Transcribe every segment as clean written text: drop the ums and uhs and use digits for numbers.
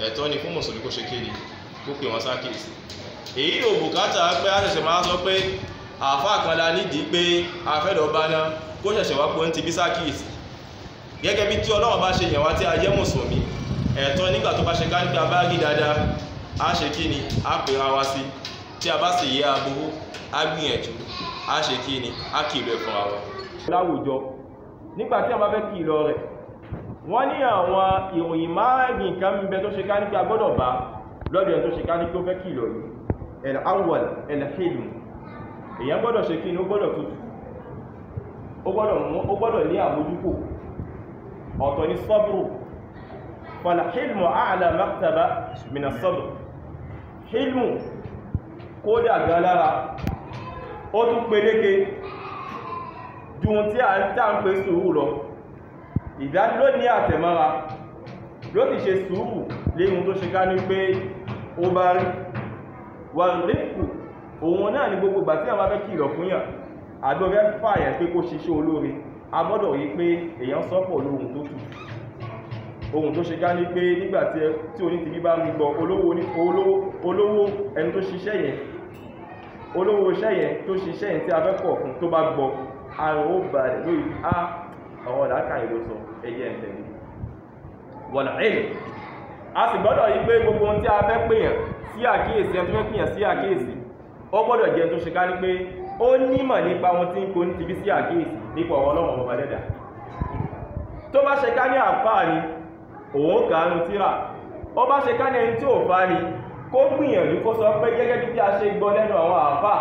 ẹ̀tọ́ ni fún mùsùlùmí kó ṣe kéde kó pè wọ́n sákèsí. Èyí ò bùkátà pé a ṣẹ̀ṣẹ̀ máa sọ pé àáfàá kan la nídìí pé a fẹ́ lọ bá náà kó ṣẹ̀ṣẹ̀ wá pé ó ń ti bí sákèsí. Gẹ́gẹ́ bí tí Ọlọ́run bá ṣe yàn wá tí a jẹ́ mùsùlùmí, ẹ̀tọ́ nígbà tó bá ṣe ká nípa bá rí dáadáa a ṣe kí ni a pèrà wá sí, tí a bá sì yẹ aburú a gbìyànjú a ṣe kí ni a kìlọ̀ fún wa. Láwùjọ nígbà tí a bá fẹ́ kìlọ̀ rẹ̀, wọ́n ní àwọn ìròyìn márùn-ún kan ń bẹ tó ṣe ká ní pé a gbọ́dọ̀ bá lọ́dọ̀ ẹ̀ tó ṣe ká ní pé ó fẹ́ kìlọ̀ yìí. al-awwal al-hilm, èèyàn gbọ́dọ̀ ṣe kí ni ó gbọ́dọ̀ tutù, ó gbọ́dọ̀ ní àmójúkò. ọ̀tọ̀ ní sabru, fal-hilmu a'la martaba min as-sabr. hilmu kódà gan lára ó tún peléke ju ohun tí a ń pè sùúrù lọ. ìdániló ní àtẹ̀mọ́ra ló ti ṣe sùúrù léhun tó ṣe ká ní pé ó bá rí. wà rífù òun náà ní gbogbo ìgbà tí a máa fẹ́ kìlọ̀ fún yàn àgbọ̀fẹ́ fààyàn pé kó ṣiṣẹ́ olóore, a gbọ́dọ̀ rí pé èèyàn sọ́pọ̀ lóhun tó tù, ohun tó ṣe ká ní pé nígbà tí onítìrí bá ń gbọ́ olówó ẹni tó ṣiṣẹ́ yẹn, olówó iṣẹ́ yẹn tó ṣiṣẹ́ yẹn tí a fẹ́ kọ̀ fún tó bá gbọ́ àrùn ó balẹ̀ lórí àwọn ọ̀dàkà ìlú sọ ẹyẹ ẹ̀tẹ̀lé. wal ilm, a sì gbọ́dọ̀ yí pé gbogbo ohun tí a fẹ́ pèèyàn sí àkíyèsí, ẹni tó fẹ́ pèèyàn sí àkíyèsí, ó gbọ́dọ̀ jẹ́ tó ṣe ká ní pé ó nímọ̀ nípa ohun tí ń kó ní ti bí sí àkíyèsí nípa ọ̀rọ̀ Ọlọ́run ọba dẹ́dà. tó bá ṣe ká ní àfáà ni òun kàánú tíra, ó bá ṣe ká ní ẹni tí ò fá ni kó gbìyànjú kó sọ pé gẹ́gẹ́ bí a ṣe gbọ́ lẹ́nu àwọn àfáà,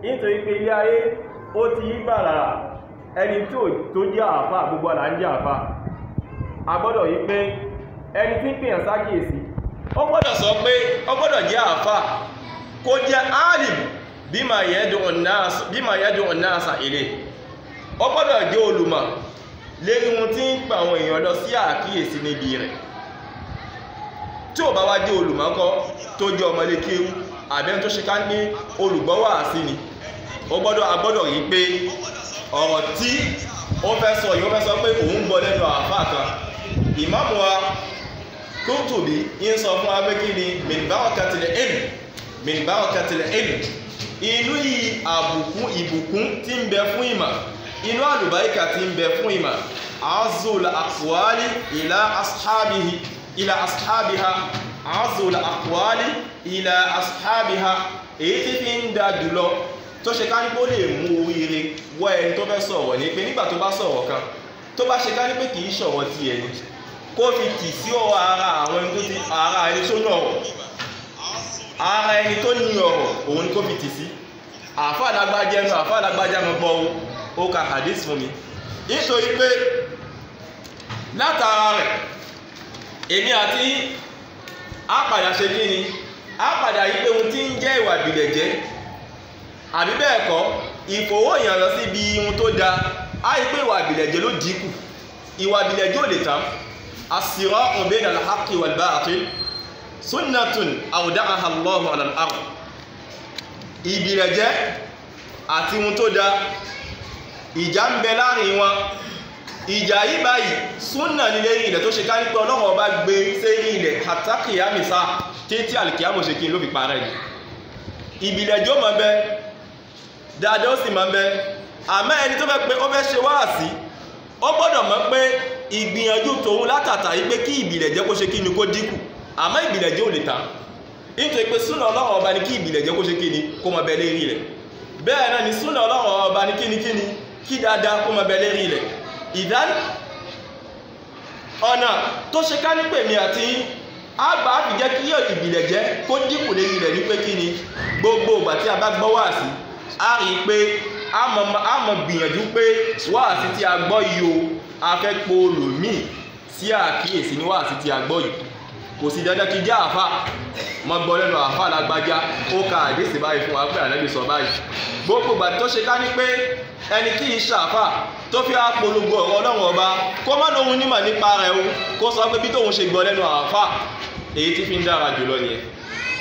nítorí pé ilé ayé ó ti yí gbàràrà, ẹni tó jẹ́ àfáà gbogbo àlà ń jẹ́ àfáà. a gbọ́dọ̀ yí pé ẹni tí ń pèèyàn sákèèsí ó gbọ́dọ̀ sọ pé ó gbọ́dọ̀ jẹ́ àfáà, kó jẹ́ alim bima yad'u an-nasa ilayhi, ó gbọ́dọ̀ jẹ́ olùmọ̀ lérí ohun tí ń pa àwọn èèyàn lọ sí àkíyèsí níbi rẹ̀. tí ò bá wá jẹ́ olùmọ̀ ńkọ́ tó jẹ́ ọmọlé kéwú àbẹ́ tó ṣe ká ní olùgbọ́ wàásí ni, a gbọ́dọ̀ rí pé ọ̀rọ̀ tí ó fẹ́ sọ yìí ó fẹ́ sọ pé òun gbọ́ lẹ́nu àfáà kan. ìmáàmù wa Qurtubi ń sọ fún wa pé kí ni min barakatil ilm, inú ìbùkún tí ń bẹ fún ìmọ̀, inú àlùbáríkà tí ń bẹ fún ìmọ̀, azul aqwali ila ashabiha, èyí tí fi ń da jùlọ tó ṣe ká ní pé ó lè mú oríire wọ ẹni tó fẹ́ sọ̀rọ̀ ní pé nígbà tó bá sọ̀rọ̀ kan tó bá ṣe ká ní pé kìí ṣọ̀rọ̀ ti ẹni, kó fi tì sí ara àwọn ẹni tó ti ara ẹni tó ní ọ̀rọ̀, ara ẹni tó ní ọ̀rọ̀ òun ni kó fi tì sí. àfáà lágbájá ẹnu àfáà lágbájá mọ́ gbọ́ ó ka hadith fún mi, nítorí pé látara rẹ̀ èmi àti á padà ṣe kí ni á padà yí pé ohun tí ń jẹ́ ìwà ìbílẹ̀ jẹ́, àbí bẹ́ẹ̀ kọ́ ìfowóyàn lọ sí ibi ohun tó da, á yí pé ìwà ìbílẹ̀ jẹ́ ló dínkù. ìwà ìbílẹ̀ jẹ́ ò lè tán. as-sirā'u bayna al-haqqi wal-bāṭil sunnatun awda'aha Allahu 'ala al-ard. ìbílẹ̀ jẹ́ àti ohun tó da ìjà ń bẹ láàrin wọn. ìjà yìí báyìí súnà ní lérí ilẹ̀ tó ṣe ká nípa Ọlọ́run ọba gbé sérí ilẹ̀ hatta qiyamisa títí àlìkíyàmọ̀ ṣe kí ló fi parẹ́ ni. ìbílẹ̀ jẹ́ ó máa bẹ dáadáa ó sì máa bẹ, àmọ́ ẹni tó fẹ́ pé ó fẹ́ ṣe wáàsí ó gbọ́dọ̀ mọ̀ pé ìgbìyànjú tòun látàtà yìí pé kí ìbílẹ̀ jẹ́ kó ṣe kí ni kó dínkù, àmọ́ ìbílẹ̀ jẹ́ ò lè tán, nítorí pé súnà Ọlọ́run ọba ní kí ìbílẹ̀ jẹ́ kó ṣe kí ni kó máa bẹ lérí ilẹ̀. bẹ́ẹ̀ náà ni súnà Ọlọ́run ọba ní kí dáadáa kó máa bẹ lérí ilẹ̀. ìdán ọ̀nà tó ṣe ká ní pèmí àti àgbà fi jẹ́ kí ìbílẹ̀ jẹ́ kó dínkù lérí ilẹ̀ ní pé kí ni gbogbo ìgbà tí a bá gbọ́ wáàsí a rí i pé a mọ̀ gbìyànjú pé wáàsí tí a gbọ́ yìí o a fẹ́ po olùmíì sí àkíyèsí ní wáàsí tí a gbọ́ yìí. kò sí dandan kí jẹ́ àfà mọ́ gbọ́ lẹ́nu àfà lágbájá ó ka àdéhìí báyìí fún wa pé Ànábì sọ báyìí. gbogbo ìgbà tó ṣe ká ní pé ẹni tí ì ṣàfà tó fi apolongo ọ̀rọ̀ Ọlọ́run ọba kó má lóhun nímọ̀ nípa rẹ̀ o kó sọ pé bí tóun ṣe gbọ́ lẹ́nu àfà èyí tí fi ń dára jùlọ nìyẹn.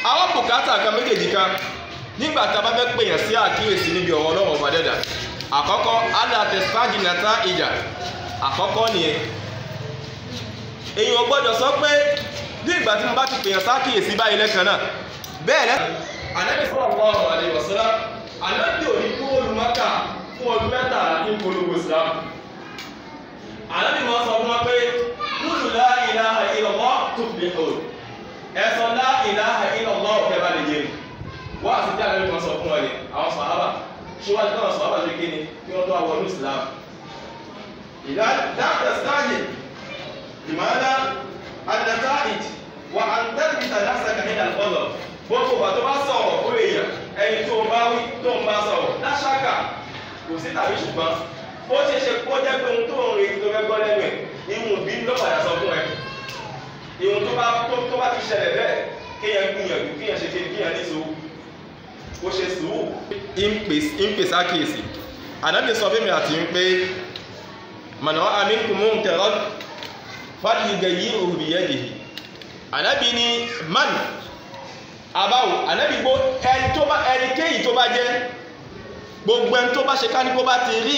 àwọn bùkátà kan méjèèjì kan nígbà tá a bá fẹ́ pèèyàn sí àkíyèsí níbi ọ̀rọ̀ Ọlọ́run ọba dẹ́dà. àkọ́kọ́ alátẹ̀sájìnàtà ìjà àkọ́kọ́ nìyẹn. èèyàn gbọ́dọ̀ sọ pé ní ìgbà tí mo bá ti pèèyàn sákìyèsí báyìí lẹ́kan náà bẹ́ẹ̀ lẹ́ Ànábì sallallahu alaihi wasallam Ànábì ò ní kú olùmọ́kà fún ọdún mẹ́tàlá ní polówó Islam. Ànábì mọ́ sọ fún wọn pé qulu la ilaha illallah tuflihun, ẹ sọ la ilaha illallah ọ̀kẹ́ bá lè yẹn wá sí tí Ànábì kan sọ fún wọn ni àwọn sàhábà ṣíwájú náà sàhábà ṣe kí ni kí wọ́n tó àwọn ọdún Islam. ìdá dáadáa sáàyè ìmọ̀lá an-nata'ij wa an tathbita nafsaka inda al-ghadab. Gbogbo ìgbà tó bá sọ̀rọ̀ fún èèyàn ẹni tó ń bá wí tó ń bá sọ̀rọ̀ láṣáká kò sí tàbí ṣùgbọ́n ó ṣe ṣe kó jẹ́ pé ohun tó ń retí tó fẹ́ gbọ́ lẹ́nu ẹ̀ ìhun bí ló padà sọ fún ẹ. Ìhun tó bá ti ṣẹlẹ̀ bẹ́ẹ̀ kéèyàn gbìyànjú kéèyàn ṣe kéèyàn ní sùúrù ó ṣe sùúrù. ń pèsè àkíyèsí Ànábì sọ fún mi àti ń pé man ra'a minkum munkaran falyughayyirhu biyadihi. Ànábì ní man àbáwò Ànábì gbó ẹnikéyìí tó bá jẹ́ gbogbo ẹni tó bá ṣe ká ní kó bá ti rí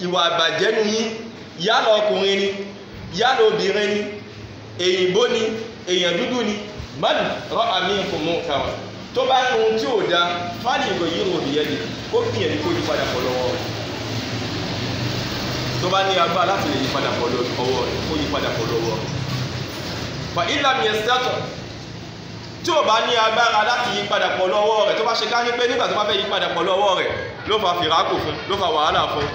ìwà àbàjẹ́ nú yín yálà ọkùnrin ni yálà obìnrin ni èyìnbó ni èyàn dúdú ni man ra'a minkum munkaran tó bá ní ohun tí ò dá falyughayyirhu biyadihi kó gbìyànjú kó yí padà pọ̀ lọ́wọ́ rẹ̀. Tó bá ní agbá láti lè yí padà pọ̀ lọ́wọ́ rẹ̀ kó yí padà pọ̀ lọ́wọ́ rẹ̀. Fa in lam yastati' tí ò bá ní agbára láti yí padà pọ̀ lọ́wọ́ rẹ̀ tó bá ṣe ká ní pé nígbà tó bá fẹ́ yí padà pọ̀ lọ́wọ́ rẹ̀ ló fa fìrákò fún ló fa wàhálà fún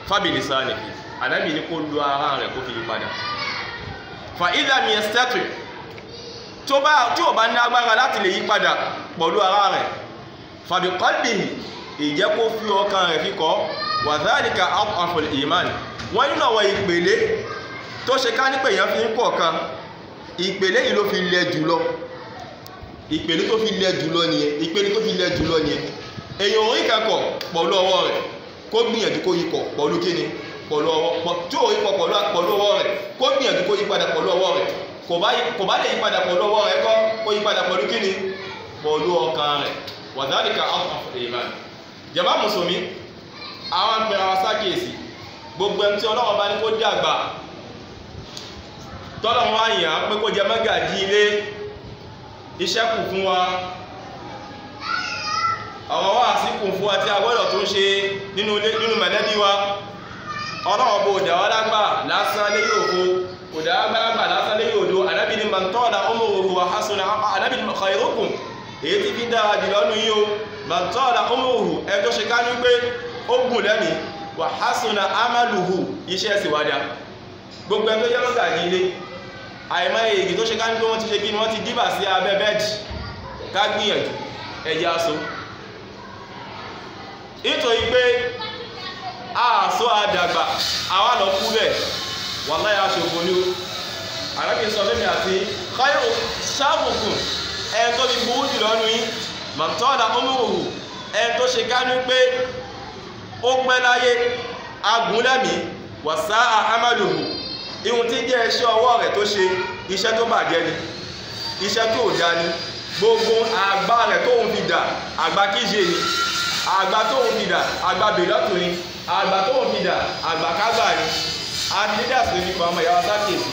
fa bilisanihi. Ànábì ní kó lu ara rẹ̀ kó fi yí padà. Fa in lam yastati' tí ò bá ní agbára láti lè yí padà pọ̀lú ara rẹ̀ fa biqalbihi ìjẹ́ kó fi ọkàn rẹ̀ fi kọ́ wa dhalika ad'aful iman. Wọ́n nínú àwọn ìpele tó ṣe ká ní pé èèyàn fi ń pọ̀ kan ìpele yìí ló fi lẹ jùlọ ìpele tó fi lẹ jùlọ nìyẹn ìpele tó fi lẹ jùlọ nìyẹn. èèyàn orí kẹ́kọ̀ọ́ pọ̀lú ọwọ́ rẹ̀ kó gbìyànjú kó yíkọ̀ pọ̀lú kíni pọ̀lú ọwọ́ tí ò yíkọ̀ pọ̀lú ọwọ́ rẹ̀ kó gbìyànjú kó yí padà pọ̀lú ọwọ́ rẹ̀ kò bá lè yí padà pọ̀lú ọwọ́ rẹ̀ kó yí padà pọ̀lú kíni pọ̀lú ọkàn rẹ̀ wa dhalika ad'aful iman. Jàmá mùsùlùmí àwọn àgbẹ̀rẹ̀ wa sákèsì gbogbo ẹni tí Ọlọ́run bá ní kó dàgbà tọ́lọ́run wá yàn pé kó jẹ mọ́gàjí ilé iṣẹ́ kù fún wa ọ̀rọ̀ wá síkù fún wa tí a gbọ́dọ̀ tó ń ṣe nínú mẹ̀lẹ́bí wa. Ọlọ́run bó dà wá lágbà lásán lé yóò fo kò dà wá lágbà lásán lé yóò do. Ànábì ní man tala umruhu wa hasuna Ànábì ní khairukum èyí tí fi dára jùlọ nù yí o man tala umruhu ẹ tó ṣe ká ní pé ó gùn lẹ́mí wa hasuna amaluhu iṣẹ́ sì wádà. Gbogbo ẹ tó jẹ́ mọ́gàjí ilé àìmọ́ èyí tó ṣe ká ní pé wọ́n ti ṣe kí wọ́n ti dìbà sí abẹ́ bẹ́ẹ̀dì ká gbìyànjú ẹjẹ́ aṣọ nítorí pé àṣọ àdàgbà àwa lọ kú bẹ̀ wallahi aṣòfò ní o. Ànábì sọ fẹ́mi àti khairu sharrukum ẹn tó fi burú jùlọ nù yín man tala umruhu ẹn tó ṣe ká ní pé ó pẹ́ láyé agúnlẹ́mí wa sa'a amaluhu ihun tí jẹ́ iṣẹ́ ọwọ́ rẹ̀ tó ṣe iṣẹ́ tó bàjẹ́ ni iṣẹ́ tó dá ni gbogbo àgbà rẹ̀ tó ń fi dà àgbà kíṣe ni àgbà tó ń fi dà àgbà bèlọ́tù ni àgbà tó ń fi dà àgbà kágbà ni adidas ló nípa ọmọ ìyàwó sákèsì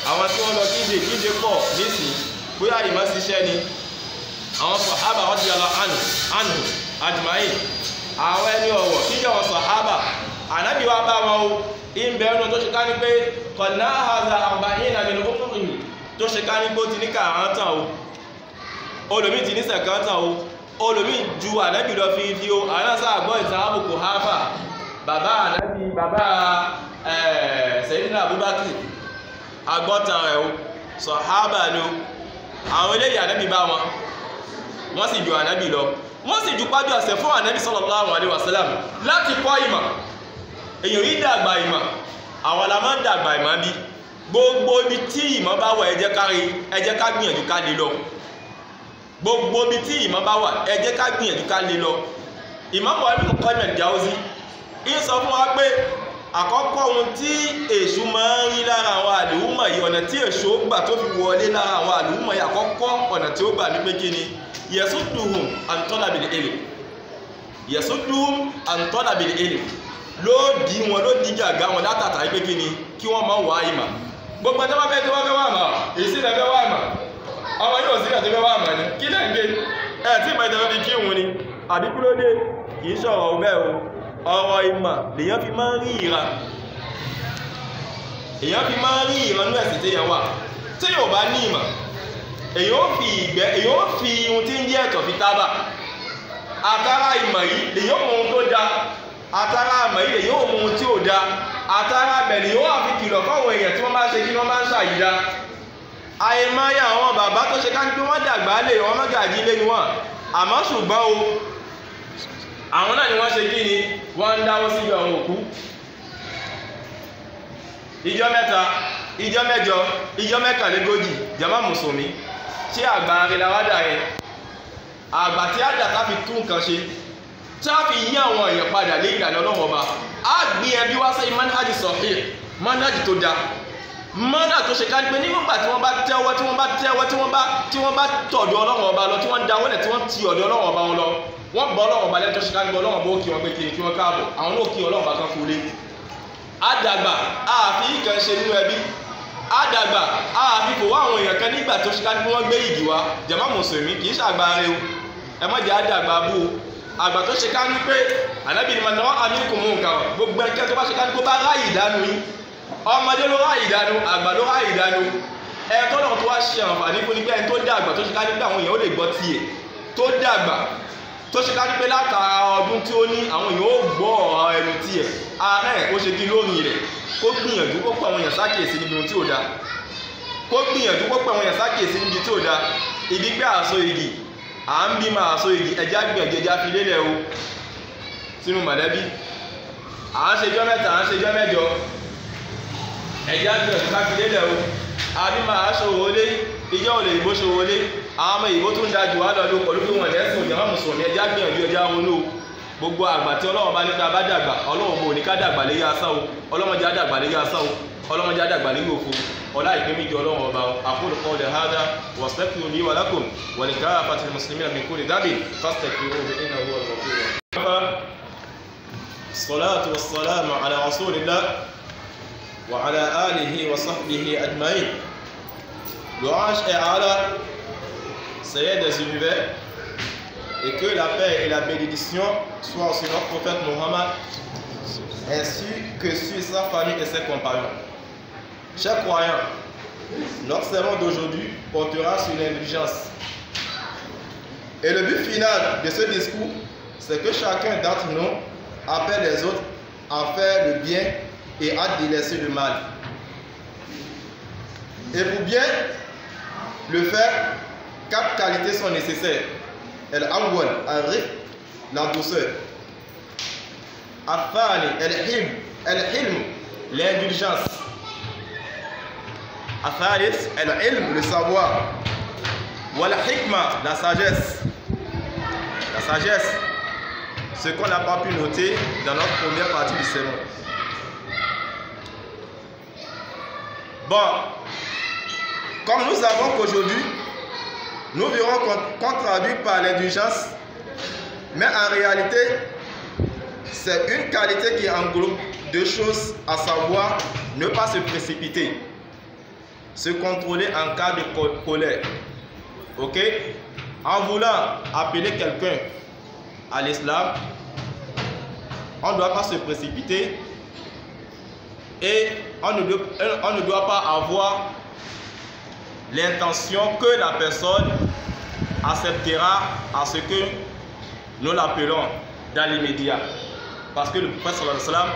àwọn tí wọ́n lọ kíṣe pọ̀ nísìn bóyá ìmọ̀ ṣiṣẹ́ ni àwọn sàhábà radiyallahu anhu ajma'in àwọn ẹni ọ̀wọ̀ kíjọ wọn sàhábà Ànábì wa bá wọn o ìbẹ̀ ọ̀nà tó ṣe ká ní pé kọ̀nà àhàzà arba'ina min umrihi tó ṣe ká ní pé ó ti ní kàrántàn o olómi ti ní sẹ̀kántàn o olómi ju Ànábì lọ fi o àránṣà àgbọ́ ìtàn Abu Quhafa bàbá Ànábì bàbá Sayyidina Abubakar agbọ́tàn rẹ̀ o sàhábà ni o àwọn eléyìí Ànábì bá wọn wọ́n sì ju Ànábì lọ wọ́n sì ju pájú ọ̀sẹ̀ fún Ànábì sallallahu alaihi wasallam láti kọ́ ìmọ̀. Èyàn yìí dàgbà ìmọ̀ àwọn alamọ́ dàgbà ìmọ̀ bí gbogbo ibi tí ìmọ̀ bá wà ẹ jẹ́ ká gbìyànjú ká lè lọ gbogbo ibi tí ìmọ̀ bá wà ẹ jẹ́ ká gbìyànjú ká lè lọ. Imam Ibn Qayyim al-Jawzi ń sọ fún wa pé àkọ́kọ́ ohun tí èṣù máa ń rí lára àwọn àlùmọ̀ yìí ọ̀nà tí èṣù gbà tó fi wọlé lára àwọn àlùmọ̀ yìí àkọ́kọ́ ọ̀nà tí ó gbà ní pé kí ni yasudduhum an talabil ilm yasudduhum an talabil ilm ló dí wọn ló dí gàgá wọn látàtà pé kí ni kí wọ́n máa wá ìmọ̀ gbogbo ẹjọ́ bá fẹ́ tó wá fẹ́ wà mọ́ èsì rẹ̀ fẹ́ wà mọ́ ọmọ yóò sí ẹ̀tọ́ fẹ́ wà mọ́ ni kí lẹ́ ń gbé ẹ̀ tí ìmọ̀ ìtẹ́fẹ́ fi kí òun ni àbí kúrò dé kì í sọ̀rọ̀ ọ̀bẹ́ o ọ̀rọ̀ ìmọ̀ lèyàn fi máa ń rí ìran èyàn fi máa ń rí ìran ní ẹ̀sìn tí yẹn wà tí yóò bá ní ìmọ̀ èyàn ó fi ohun tí ń jẹ́ ẹ̀tọ́ fi tábà àtàrà ìmọ̀ yìí lèyàn mọ ohun tó da àtàrà ìmọ̀ yìí lèyàn mọ ohun tí ò da àtàrà bẹ̀rẹ̀ yóò wà fi kìlọ̀ fáwọn èèyàn tí wọ́n bá ṣe kí wọ́n máa ń ṣàyídá àìmọye àwọn bàbá tó ṣe ká ní pé wọ́n dàgbà lè wọ́n mọ́gàjí lé ni wọ́n àmọ́ ṣùgbọ́n o àwọn náà ni wọ́n ṣe kí ni wọ́n ń dáwọ́ sí àwọn òkú ìjọ mẹ́ta ìjọ mẹ́jọ ìjọ mẹ́kànlélógójì jàmá mùsùlùmí ṣé àgbà arìnláwádà yẹn àgbà tí àjà tá fi tún nǹkan ṣe tá fi yí àwọn èèyàn padà lé ìlànà ọlọ́wọ́ ọba á gbé ẹbí wá sẹ́yìn manhaj sahih manhaj tó da mọ́nà tó ṣe ká ní pé nígbà tí wọ́n bá tẹ́wọ́ tí wọ́n bá tọ̀dọ̀ ọlọ́wọ́ ọba lọ tí wọ́n dáwọ́lẹ̀ tí wọ́n ti ọ̀dọ̀ ọlọ́wọ́ ọba wọn lọ wọ́n bọ́ ọlọ́wọ́ ọba lẹ́tọ́ ṣe ká ní pé ọlọ́wọ́ ọba ó kí wọn pé kí wọ́n káàbọ̀ àwọn náà kí ọlọ́wọ́ ọba kan kú lé àdàgbà àfi ìkàn ṣe nínú ẹbí àdàgbà àfi kò wá àwọn èèyàn kan nígbà tó ṣe ká ní pé wọ́n gbé ìdí wá jàmá mùsùlùmí kì í ṣàgbà rẹ o ẹ má jẹ́ àdàgbà bú o àgbà tó ṣe ká ní pé ànábì ni màá àmì kò mú nǹkan gbogbo ẹnikẹ́ni tó bá ṣe ká ní pé ó bá ráyè ìdánù yín ọmọdé ló ráyè ìdánù àgbà ló ráyè ìdánù ẹ tó náà tó wá ṣe àǹfààní fún ní pé ẹni tó dàgbà tó ṣe ká ní pé àwọn èèyàn ó lè gbọ́ tiẹ̀ tó dàgbà tó ṣe ká ní pé látara ọdún tí ó ní àwọn èèyàn ó gbọ́ ọ̀rọ̀ ẹnu tiẹ̀ ààrẹ ó ṣe kí lórí rẹ̀ kó gbìyànjú kó pọ̀ àwọn èèyàn sákèsí níbi ohun tí ò da kó gbìyànjú kó pọ̀ àwọn èèyàn sákèsí níbi tí ò da ibi pé àṣọ igi à ń bí máa àṣọ igi ẹja gbìyànjú ẹja fi lélẹ̀ o sínú mọ̀lẹ́bí à ń ṣejọ́ mẹ́ta à ń ṣejọ́ mẹ́jọ ẹja gbìyànjú ká fi lélẹ̀ o àbí máa ṣòwò lé ìjọ olè ìbò ṣòwò lé àwọn ọmọ ìbò tó ń da jù wá lọ́dún pẹ̀lú pé wọ́n lẹ́sùn ìjọba mùsùlùmí ẹja gbìyànjú ẹja ronú gbogbo àgbà tí ọlọ́wọ́ bá nípa bá dàgbà ọlọ́wọ́ bò ní ká dàgbà léyé asán o ọlọ́mọdé á dàgbà léyé asán o ọlọ́mọdé á dàgbà léyé òfo ọlá ìpín méjì ọlọ́wọ́ ọba aqulu qawli hadha wastaghfiru li wa lakum wa li kaffatil muslimina min kulli dhanbin fastaghfiruhu innahu huwal ghafurur rahim. Salatu wassalamu ala rasulillah wa ala alihi wa sahbihi ajma'in. Louange est à Allah, Seigneur des univers, et que la paix et la bénédiction soient sur notre prophète Mohammed, ainsi que sur sa famille et ses compagnons. Chers croyants, notre sermon d'aujourd'hui portera sur l'indulgence. Et le but final de ce discours, c'est que chacun d'entre nous appelle les autres à faire le bien et à délaisser le mal. Et pour bien le faire, 4 qualités sont nécessaires. الأول الرفق la douceur. الثاني الحلم l'indulgence. الثالث العلم le savoir. والحكمة la sagesse. La sagesse, ce qu'on n'a pas pu noter dans notre première partie du sermon. Bon, comme nous savons qu'aujourd'hui, nous verrons qu'on traduit par l'indulgence, mais en réalité, c'est une qualité qui englobe 2 choses, à savoir ne pas se précipiter, se contrôler en cas de colère. Ok? En voulant appeler quelqu'un à l'islam, on ne doit pas se précipiter et on ne doit pas avoir l'intention que la personne acceptera à ce que nous l'appelons dans l'immédiat. Parce que le prophète sallallahu alayhi wa sallam,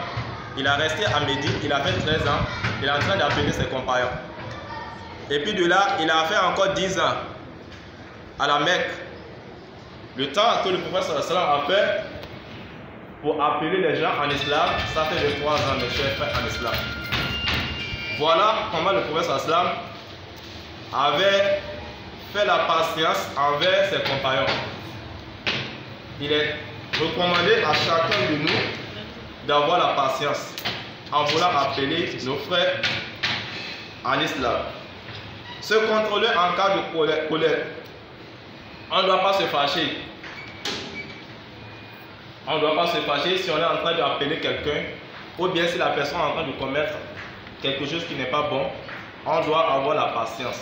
il a resté à Médine, il a fait 13 ans, il est en train d'appeler ses compagnons. Et puis de là, il a fait encore 10 ans à la Mecque. Le temps que le prophète sallallahu alayhi wa sallam a fait pour appeler les gens en islam, ça fait 23 ans, mes chers frères, en islam. Voilà comment le prophète sallallahu alayhi wa sallam avait fait la patience envers ses compagnons. Il est recommandé à chacun de nous d'avoir la patience en voulant appeler nos frères en islam. Se contrôler en cas de colère. On ne doit pas se fâcher. On ne doit pas se fâcher si on est en train d'appeler quelqu'un ou bien si la personne est en train de commettre quelque chose qui n'est pas bon. on doit avoir la patience.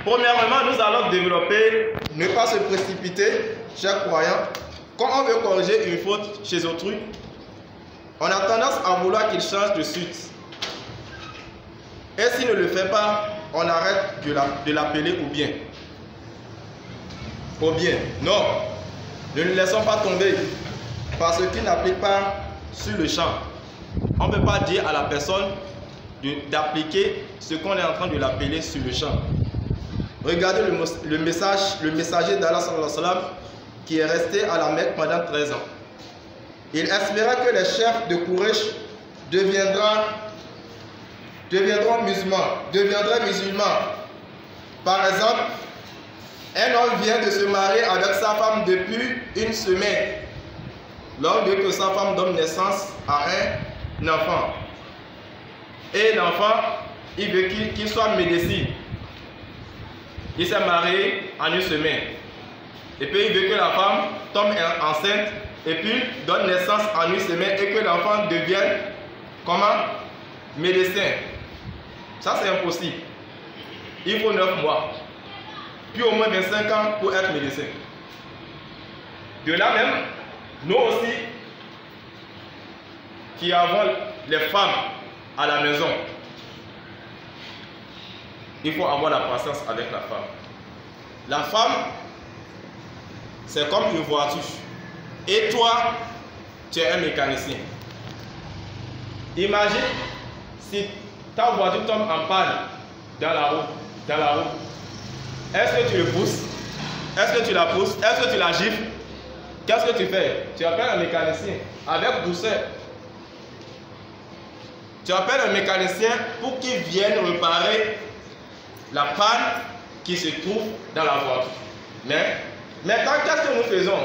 Premièrement, nous allons développer ne pas se précipiter, chers croyants. Quand on veut corriger une faute chez autrui, on a tendance à vouloir qu'il change de suite. Et s'il ne le fait pas, on arrête de l'appeler au bien. Au bien. Non, ne le laissons pas tomber parce qu'il n'applique pas sur le champ. On ne peut pas dire à la personne d'appliquer ce qu'on est en train de l'appeler sur le champ. Regardez le messager d'Allah sallallahu alayhi wa sallam qui est resté à la Mecque pendant 13 ans. Il espérait que les chefs de Quraysh deviendraient musulmans. Par exemple, un homme vient de se marier avec sa femme depuis une semaine. Lors de que sa femme donne naissance à un enfant. Et l'enfant, il veut qu'il soit médecin. Il s'est marié en une semaine. Et puis il veut que la femme tombe enceinte et puis donne naissance en une semaine et que l'enfant devienne comment? Médecin. Ça c'est impossible. Il faut 9 mois. Puis au moins 25 ans pour être médecin. De là même, nous aussi, qui avons les femmes à la maison, il faut avoir la patience avec la femme. La femme, c'est comme une voiture. Et toi, tu es un mécanicien. Imagine si ta voiture tombe en panne dans la route. Est-ce que tu le pousses? Est-ce que tu la pousses? Est-ce que tu la gifles? Qu'est-ce que tu fais? Tu appelles un mécanicien avec douceur. Tu appelles un mécanicien pour qu'il vienne réparer la panne qui se trouve dans la voiture. Mais maintenant, qu'est-ce que nous faisons?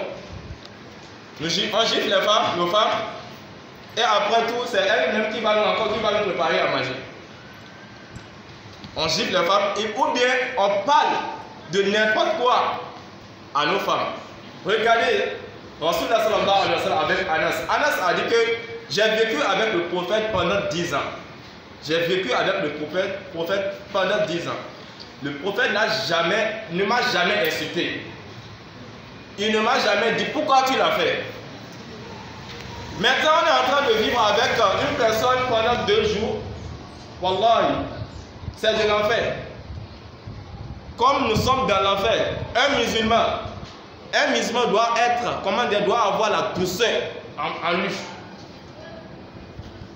On gifle nos femmes, et après tout, c'est elle-même qui va nous préparer à manger. On gifle les femmes, ou bien on parle de n'importe quoi à nos femmes. Regardez, Rasulullah sallallahu alayhi wa sallam avec Anas. Anas a dit que j'ai vécu avec le prophète pendant 10 ans. J'ai vécu avec le prophète pendant 10 ans. Le prophète ne m'a jamais insulté. Il ne m'a jamais dit pourquoi tu l'as fait. Maintenant, on est en train de vivre avec une personne pendant 2 jours. Wallahi, c'est de l'enfer. Comme nous sommes dans l'enfer, un musulman doit doit avoir la douceur en lui.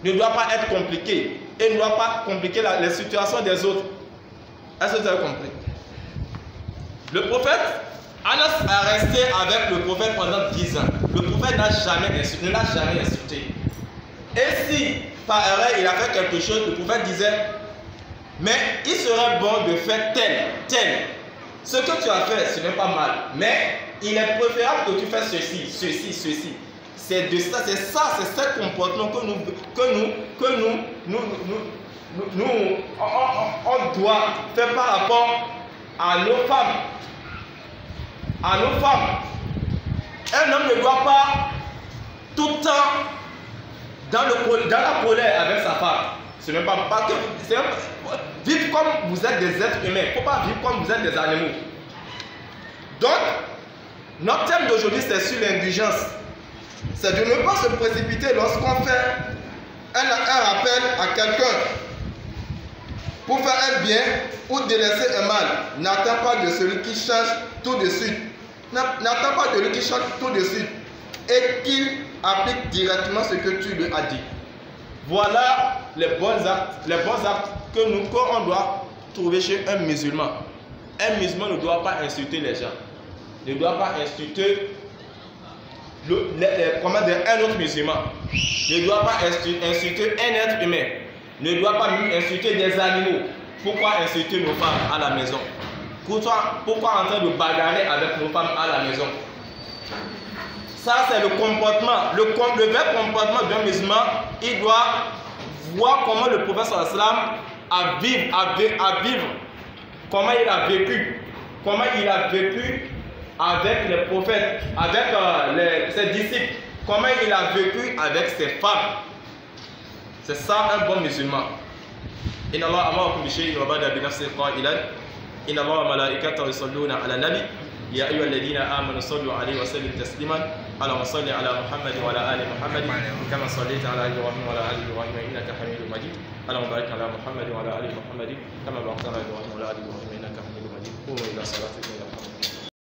Ne doit pas être compliqué et ne doit pas compliquer les situations des autres. Est-ce que vous avez compris? Le prophète, Anas a resté avec le prophète pendant 10 ans. Le prophète ne l'a jamais insulté. Et si par erreur il a fait quelque chose, le prophète disait, mais il serait bon de faire tel. Ce que tu as fait, ce n'est pas mal. Mais il est préférable que tu fasses ceci. C'est ce comportement on doit faire par rapport à nos femmes. Un homme ne doit pas tout le temps dans la colère avec sa femme. Ce n'est pas que vivre comme vous êtes des êtres humains. Il ne faut pas vivre comme vous êtes des animaux. Donc, notre thème d'aujourd'hui, c'est sur l'indulgence. C'est de ne pas se précipiter lorsqu'on fait un rappel à quelqu'un pour faire un bien ou délaisser un mal. N'attends pas de celui qui change tout de suite. N'attends pas de lui qui change tout de suite et qu'il applique directement ce que tu lui as dit. Voilà les bons actes qu'on doit trouver chez un musulman. Un musulman ne doit pas insulter les gens. Ne doit pas insulter un autre musulman. Ne doit pas insulter un être humain. Ne doit pas insulter des animaux. Pourquoi insulter nos femmes à la maison? Pourquoi en train de bagarrer avec nos femmes à la maison? Ça, c'est le comportement. Le vrai comportement d'un musulman. Il doit voir comment le prophète sallallahu alayhi wa sallam a vivre. Comment il a vécu. Comment il a vécu avec les prophètes, avec ses disciples. Comment il a vécu avec ses femmes. C'est ça un bon musulman. إن الله أمركم بشيء وبدأ بنفسه قائلا إن الله وملائكته يصلون على النبي يا أيها الذين آمنوا صلوا عليه وسلموا تسليما اللهم صل على محمد وعلى آل محمد كما صليت على إبراهيم وعلى آل إبراهيم إنك حميد مجيد اللهم بارك على محمد وعلى آل محمد كما باركت على إبراهيم وعلى آل إبراهيم إنك حميد مجيد قوموا إلى صلاتكم.